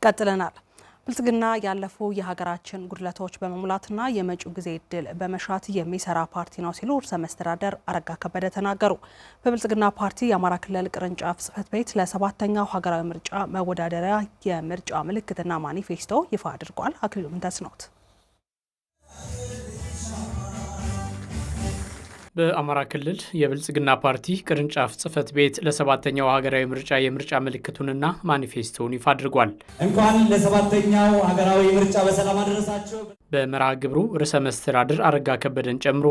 ቀጥለናል። ብልጽግና ያለፉ የሀገራችን ጉድለቶች በመሙላትና የመጪው ጊዜ እድል በመሻት የሚሰራ ፓርቲ ነው ሲሉ ርዕሰ መስተዳድር አረጋ ከበደ ተናገሩ። በብልጽግና ፓርቲ የአማራ ክልል ቅርንጫፍ ጽሕፈት ቤት ለ7ኛው ሀገራዊ ምርጫ መወዳደሪያ የምርጫ ምልክትና ማኒፌስቶ ይፋ አድርጓል። አክሊሉ ምንተስኖት በአማራ ክልል የብልጽግና ፓርቲ ቅርንጫፍ ጽሕፈት ቤት ለ7ኛው ሀገራዊ ምርጫ የምርጫ ምልክቱንና ማኒፌስቶውን ይፋ አድርጓል። እንኳን ለ7ኛው ሀገራዊ ምርጫ በሰላም አደረሳችሁ። በመርሃ ግብሩ ርዕሰ መስተዳድር አረጋ ከበደን ጨምሮ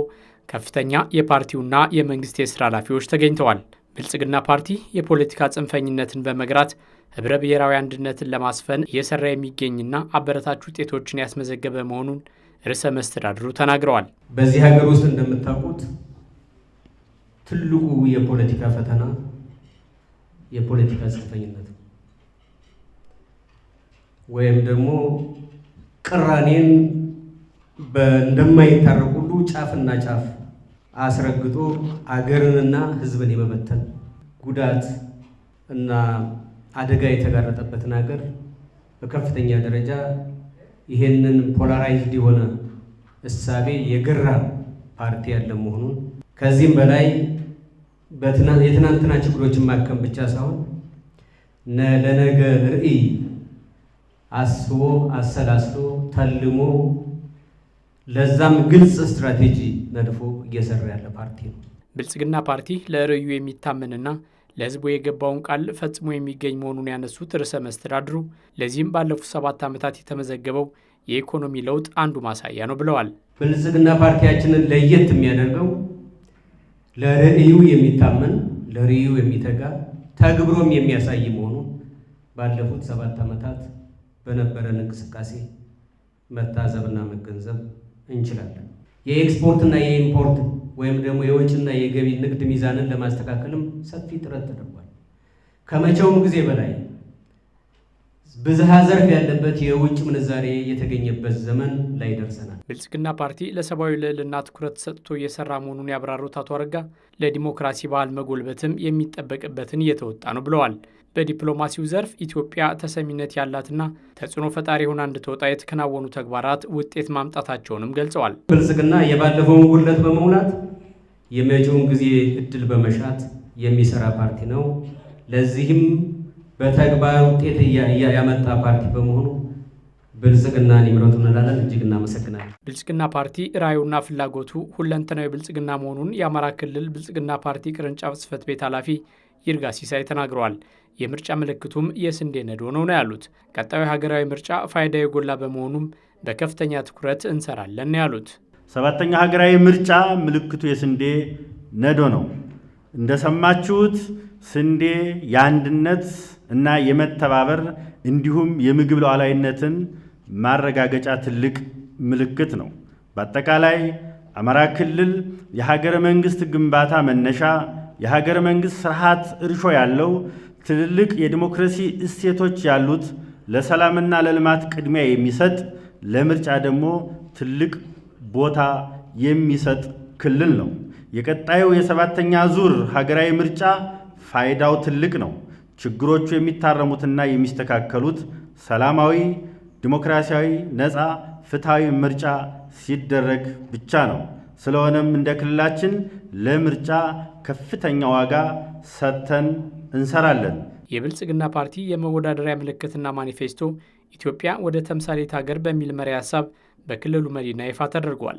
ከፍተኛ የፓርቲውና የመንግስት የስራ ኃላፊዎች ተገኝተዋል። ብልጽግና ፓርቲ የፖለቲካ ጽንፈኝነትን በመግራት ህብረ ብሔራዊ አንድነትን ለማስፈን እየሰራ የሚገኝና አበረታች ውጤቶችን ያስመዘገበ መሆኑን ርዕሰ መስተዳድሩ ተናግረዋል። በዚህ ሀገር ውስጥ እንደምታውቁት ትልቁ የፖለቲካ ፈተና የፖለቲካ ጽንፈኝነት ወይም ደግሞ ቅራኔን እንደማይታረቁ ሁሉ ጫፍና ጫፍ አስረግጦ አገርንና ህዝብን የመበተን ጉዳት እና አደጋ የተጋረጠበትን ሀገር በከፍተኛ ደረጃ ይሄንን ፖላራይዝድ የሆነ እሳቤ የገራ ፓርቲ ያለ መሆኑን ከዚህም በላይ የትናንትና ችግሮችን ማከም ብቻ ሳይሆን ለነገ ርዕይ አስቦ አሰላስሎ ተልሞ ለዛም ግልጽ ስትራቴጂ ነድፎ እየሰራ ያለ ፓርቲ ነው። ብልጽግና ፓርቲ ለርዕዩ የሚታመንና ለህዝቡ የገባውን ቃል ፈጽሞ የሚገኝ መሆኑን ያነሱት ርዕሰ መስተዳድሩ ለዚህም ባለፉት 7 ዓመታት የተመዘገበው የኢኮኖሚ ለውጥ አንዱ ማሳያ ነው ብለዋል። ብልጽግና ፓርቲያችንን ለየት የሚያደርገው ለርዕዩ የሚታመን ለርዕዩ የሚተጋ ተግብሮም የሚያሳይ መሆኑን ባለፉት 7 ዓመታት በነበረን እንቅስቃሴ መታዘብና መገንዘብ እንችላለን። የኤክስፖርትና የኢምፖርት ወይም ደግሞ የወጭና የገቢ ንግድ ሚዛንን ለማስተካከልም ሰፊ ጥረት ተደርጓል። ከመቼውም ጊዜ በላይ ብዝሃ ዘርፍ ያለበት የውጭ ምንዛሬ የተገኘበት ዘመን ላይ ደርሰናል። ብልጽግና ፓርቲ ለሰብአዊ ልዕልና ትኩረት ሰጥቶ እየሰራ መሆኑን ያብራሩት አቶ አረጋ ለዲሞክራሲ ባህል መጎልበትም የሚጠበቅበትን እየተወጣ ነው ብለዋል። በዲፕሎማሲው ዘርፍ ኢትዮጵያ ተሰሚነት ያላትና ተጽዕኖ ፈጣሪ ሆና እንድትወጣ የተከናወኑ ተግባራት ውጤት ማምጣታቸውንም ገልጸዋል። ብልጽግና የባለፈውን ጉድለት በመሙላት የመጪውን ጊዜ እድል በመሻት የሚሰራ ፓርቲ ነው። ለዚህም በተግባር ውጤት ያመጣ ፓርቲ በመሆኑ ብልጽግናን ይምረጡ እንላለን። እጅግ እናመሰግናለን። ብልጽግና ፓርቲ ራዕዩና ፍላጎቱ ሁለንተናዊ ብልጽግና መሆኑን የአማራ ክልል ብልጽግና ፓርቲ ቅርንጫፍ ጽሕፈት ቤት ኃላፊ ይርጋ ሲሳይ ተናግረዋል። የምርጫ ምልክቱም የስንዴ ነዶ ነው ያሉት። ቀጣዩ ሀገራዊ ምርጫ ፋይዳ የጎላ በመሆኑም በከፍተኛ ትኩረት እንሰራለን ያሉት። 7ኛው ሀገራዊ ምርጫ ምልክቱ የስንዴ ነዶ ነው። እንደሰማችሁት ስንዴ የአንድነት እና የመተባበር እንዲሁም የምግብ ሉዓላዊነትን ማረጋገጫ ትልቅ ምልክት ነው። በአጠቃላይ አማራ ክልል የሀገረ መንግስት ግንባታ መነሻ የሀገረ መንግስት ስርዓት እርሾ ያለው ትልልቅ የዲሞክራሲ እሴቶች ያሉት ለሰላምና ለልማት ቅድሚያ የሚሰጥ ለምርጫ ደግሞ ትልቅ ቦታ የሚሰጥ ክልል ነው። የቀጣዩ የ7ኛ ዙር ሀገራዊ ምርጫ ፋይዳው ትልቅ ነው። ችግሮቹ የሚታረሙትና የሚስተካከሉት ሰላማዊ፣ ዲሞክራሲያዊ፣ ነፃ፣ ፍትሃዊ ምርጫ ሲደረግ ብቻ ነው። ስለሆነም እንደ ክልላችን ለምርጫ ከፍተኛ ዋጋ ሰጥተን እንሰራለን። የብልጽግና ፓርቲ የመወዳደሪያ ምልክትና ማኒፌስቶ ኢትዮጵያ ወደ ተምሳሌት ሀገር በሚል መሪ ሀሳብ በክልሉ መዲና ይፋ ተደርጓል።